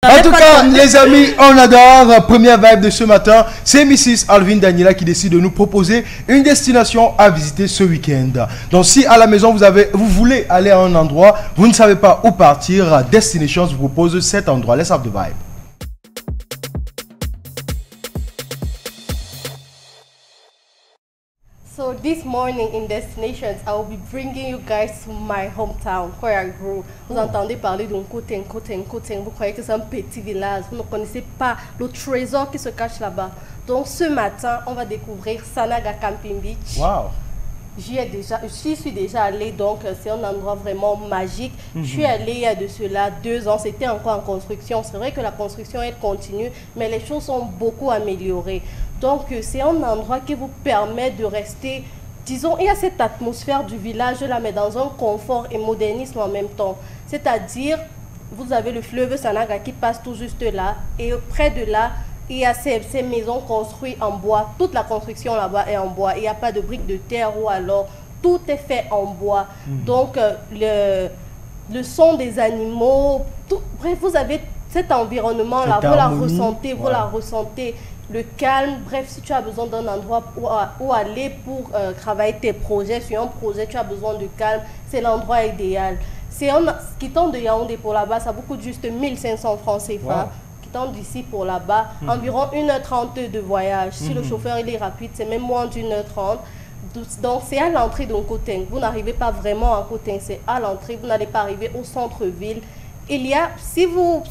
En tout cas, les amis, on adore. Première vibe de ce matin, c'est Mrs. Alvin Daniela qui décide de nous proposer une destination à visiter ce week-end. Donc, si à la maison, vous voulez aller à un endroit, vous ne savez pas où partir, Destinations vous propose cet endroit. Let's have the vibe. So this morning in Destinations, I will be bringing you guys to my hometown, where I grew. Vous entendez parler d'un Nkoteng, vous croyez que c'est un petit village, vous ne connaissez pas le trésor qui se cache là-bas. Donc ce matin, on va découvrir Sanaga Camping Beach. Wow. J'y suis déjà allée, donc c'est un endroit vraiment magique. Je suis allée il y a de cela 2 ans, c'était encore en construction. C'est vrai que la construction elle continue, mais les choses sont beaucoup améliorées. Donc c'est un endroit qui vous permet de rester, disons, il y a cette atmosphère du village là, mais dans un confort et modernisme en même temps. C'est-à-dire, vous avez le fleuve Sanaga qui passe tout juste là, et près de là, il y a ces maisons construites en bois. Toute la construction là-bas est en bois. Il n'y a pas de briques de terre ou alors tout est fait en bois. Donc le son des animaux, bref, vous avez cet environnement là, vous la ressentez. Le calme, bref, si tu as besoin d'un endroit où aller pour travailler tes projets, sur un projet, tu as besoin de calme, c'est l'endroit idéal. Quittant de Yaoundé pour là-bas, ça vous coûte juste 1500 francs CFA. Wow. D'ici pour là-bas, environ 1h30 de voyage. Si le chauffeur il est rapide, c'est même moins d'1h30. Donc c'est à l'entrée de Nkoteng. Vous n'arrivez pas vraiment à Nkoteng, c'est à l'entrée. Vous n'allez pas arriver au centre-ville. Il y a, si vous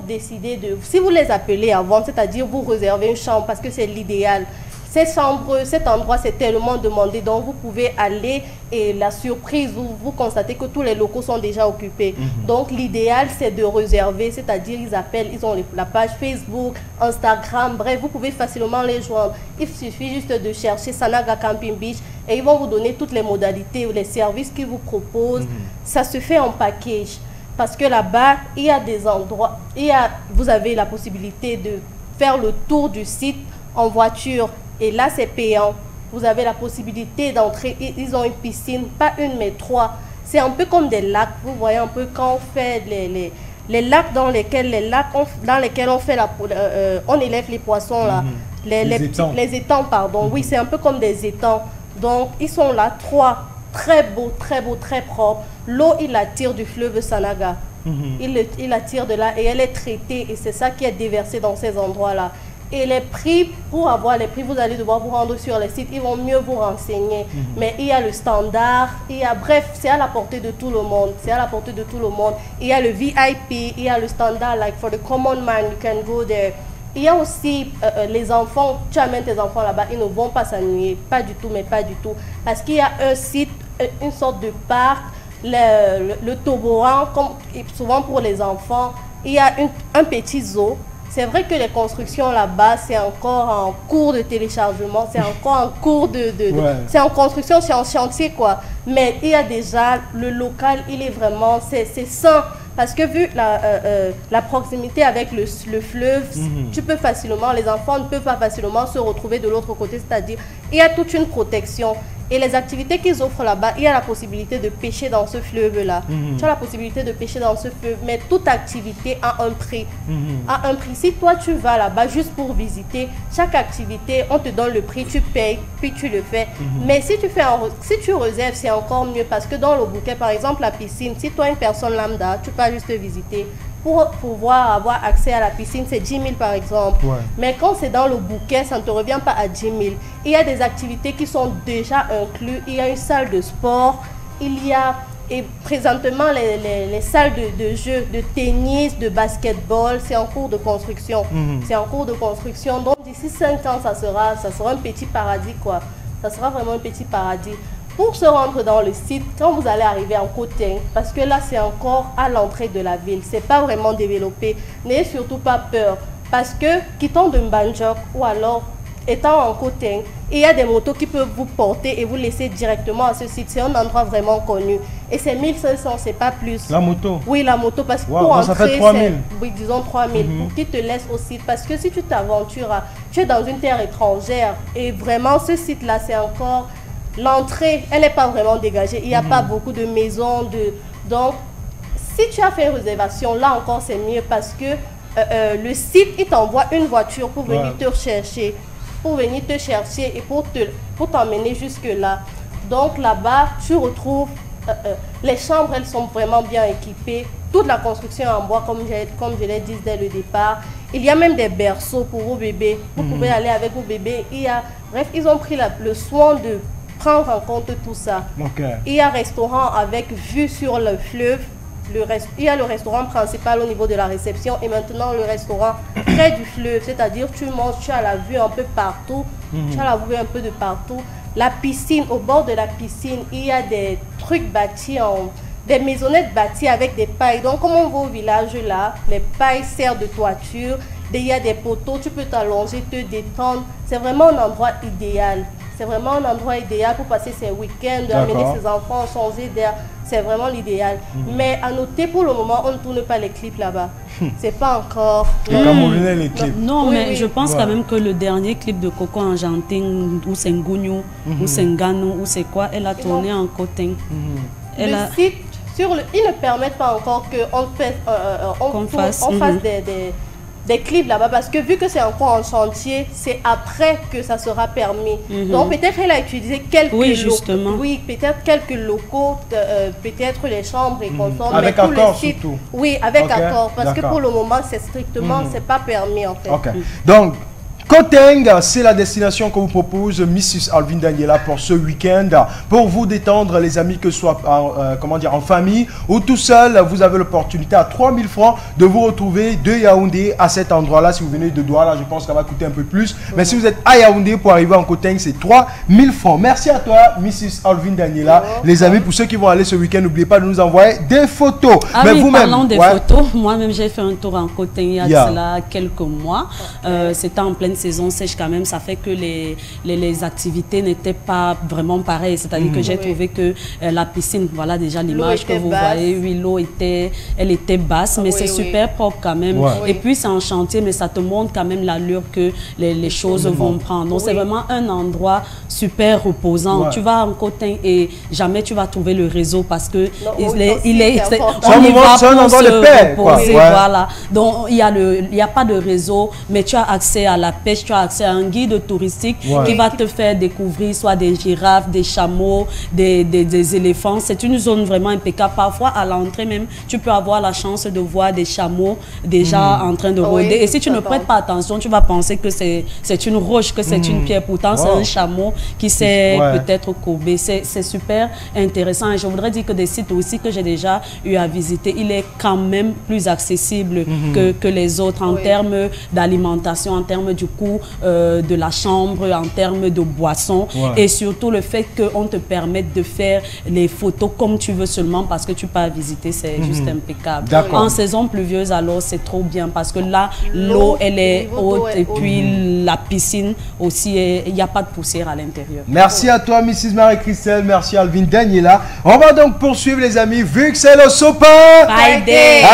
décidez si vous les appelez avant, c'est-à-dire vous réservez une chambre parce que c'est l'idéal. Ces chambres, cet endroit, c'est tellement demandé, donc vous pouvez aller et la surprise, vous constatez que tous les locaux sont déjà occupés. Donc l'idéal, c'est de réserver, c'est-à-dire ils appellent, ils ont la page Facebook, Instagram, bref, vous pouvez facilement les joindre. Il suffit juste de chercher Sanaga Camping Beach et ils vont vous donner toutes les modalités, les services qu'ils vous proposent. Ça se fait en package parce que là-bas, il y a des endroits, vous avez la possibilité de faire le tour du site en voiture. Et là, c'est payant. Vous avez la possibilité d'entrer. Ils ont une piscine, pas une, mais 3. C'est un peu comme des lacs. Vous voyez un peu quand on fait les lacs dans lesquels on fait on élève les poissons là. Les étangs, pardon. Oui, c'est un peu comme des étangs. Donc, ils sont là, 3. Très beaux, très propres. L'eau, il attire du fleuve Sanaga. Il attire de là et elle est traitée. Et c'est ça qui est déversé dans ces endroits-là. Et les prix, pour avoir les prix, vous allez devoir vous rendre sur les sites, ils vont mieux vous renseigner. Mais il y a le standard, bref, c'est à la portée de tout le monde. C'est à la portée de tout le monde. Il y a le VIP, il y a le standard, like for the common man, you can go there. Il y a aussi les enfants, tu amènes tes enfants là-bas, ils ne vont pas s'ennuyer, pas du tout, mais pas du tout. Parce qu'il y a un site, une sorte de parc, le toboggan, comme souvent pour les enfants, il y a un petit zoo. C'est vrai que les constructions là-bas, c'est encore en cours de téléchargement, c'est encore en cours c'est en construction, c'est en chantier quoi. Mais il y a déjà, le local, il est vraiment, c'est sain. Parce que vu la proximité avec le fleuve, tu peux facilement, les enfants ne peuvent pas facilement se retrouver de l'autre côté. C'est-à-dire, il y a toute une protection. Et les activités qu'ils offrent là-bas, il y a la possibilité de pêcher dans ce fleuve-là. Tu as la possibilité de pêcher dans ce fleuve, mais toute activité a un prix. A un prix. Si toi, tu vas là-bas juste pour visiter, chaque activité, on te donne le prix, tu payes, puis tu le fais. Mais si tu réserves, c'est encore mieux parce que dans le bouquet, par exemple, la piscine, si toi, une personne lambda, tu peux juste visiter. Pour pouvoir avoir accès à la piscine, c'est 10 000 par exemple. Mais quand c'est dans le bouquet, ça ne te revient pas à 10 000. Il y a des activités qui sont déjà incluses. Il y a une salle de sport. Il y a présentement les salles de jeux, de tennis, de basketball. C'est en cours de construction. C'est en cours de construction. Donc d'ici 5 ans, ça sera un petit paradis quoi. Ça sera vraiment un petit paradis. Pour se rendre dans le site, quand vous allez arriver en Nkoteng, parce que là c'est encore à l'entrée de la ville, c'est pas vraiment développé, n'ayez surtout pas peur. Parce que quittant de Mbanjok ou alors étant en Nkoteng, il y a des motos qui peuvent vous porter et vous laisser directement à ce site. C'est un endroit vraiment connu. Et c'est 1500, c'est pas plus. La moto? Oui, la moto, parce que pour entrer, ça fait 3000. Oui, disons 3000, pour qu'ils te laissent au site. Parce que si tu t'aventures, tu es dans une terre étrangère. Et vraiment, ce site-là, c'est encore... L'entrée, elle n'est pas vraiment dégagée. Il n'y a pas beaucoup de maisons. Donc, si tu as fait une réservation, là encore, c'est mieux parce que le site, il t'envoie une voiture pour venir te chercher. Et pour t'emmener jusque-là. Donc là-bas, tu retrouves les chambres, elles sont vraiment bien équipées. Toute la construction en bois, comme je l'ai dit dès le départ. Il y a même des berceaux pour vos bébés. Vous pouvez aller avec vos bébés. Bref, ils ont pris le soin de prendre en compte tout ça. Il y a un restaurant avec vue sur le fleuve. Il y a le restaurant principal au niveau de la réception et maintenant le restaurant près du fleuve. C'est-à-dire tu manges, tu as la vue un peu partout. Tu as la vue un peu de partout. La piscine, au bord de la piscine, il y a des trucs bâtis des maisonnettes bâties avec des pailles. Donc, comme on va au village là, les pailles servent de toiture. Il y a des poteaux, tu peux t'allonger, te détendre. C'est vraiment un endroit idéal. C'est vraiment un endroit idéal pour passer ses week-ends, amener ses enfants, changer d'air. C'est vraiment l'idéal. Mais à noter, pour le moment, on ne tourne pas les clips là-bas. C'est pas encore... les clips. Non, mais je pense quand même que le dernier clip de Coco Argentine, ou c'est Ngugno, ou c'est Ngano, ou c'est quoi, elle a tourné en Cotin. Le site, ils ne permettent pas encore qu'on fasse des clips là-bas parce que vu que c'est encore en chantier, c'est après que ça sera permis. Donc peut-être elle a utilisé quelques peut-être quelques locaux, peut-être les chambres et consorts. Avec accord surtout. Oui, avec accord parce que pour le moment c'est strictement c'est pas permis en fait. Donc Koteng, c'est la destination que vous propose Mrs. Alvin Daniela pour ce week-end. Pour vous détendre, les amis, que ce soit en famille ou tout seul, vous avez l'opportunité à 3000 francs de vous retrouver de Yaoundé à cet endroit-là. Si vous venez de Douala, je pense que ça va coûter un peu plus. Mais si vous êtes à Yaoundé pour arriver en Koteng, c'est 3000 francs. Merci à toi, Mrs. Alvin Daniela. Les amis, pour ceux qui vont aller ce week-end, n'oubliez pas de nous envoyer des photos. Mais vous-même, parlant des photos, moi-même, j'ai fait un tour en Koteng il y a cela quelques mois. C'était en pleine saison sèche quand même, ça fait que les activités n'étaient pas vraiment pareilles. C'est-à-dire que j'ai trouvé que la piscine, voilà déjà l'image que vous voyez, oui, l'eau était basse, mais c'est super propre quand même. Et puis c'est en chantier, mais ça te montre quand même l'allure que les choses vont prendre. Donc c'est vraiment un endroit super reposant. Tu vas en Koteng et jamais tu vas trouver le réseau parce que c'est un endroit de paix. Voilà. Donc il y a pas de réseau, mais tu as accès à la pêche, tu as accès à un guide touristique qui va te faire découvrir soit des girafes, des chameaux, des éléphants. C'est une zone vraiment impeccable. Parfois, à l'entrée même, tu peux avoir la chance de voir des chameaux déjà en train de rôder. Et si tu ne prêtes pas attention, tu vas penser que c'est une roche, que c'est une pierre. Pourtant, c'est un chameau qui s'est peut-être courbé. C'est super intéressant. Et je voudrais dire que des sites aussi que j'ai déjà eu à visiter, il est quand même plus accessible que les autres en termes d'alimentation, en termes du coût de la chambre, en termes de boissons et surtout le fait qu'on te permette de faire les photos comme tu veux seulement parce que tu peux visiter, c'est juste impeccable. En saison pluvieuse, alors c'est trop bien parce que là, l'eau elle est haute et puis la piscine aussi, il n'y a pas de poussière à l'intérieur. Merci à toi, Mrs. Marie-Christelle, merci Alvin Daniela. On va donc poursuivre les amis, vu que c'est le Super Friday.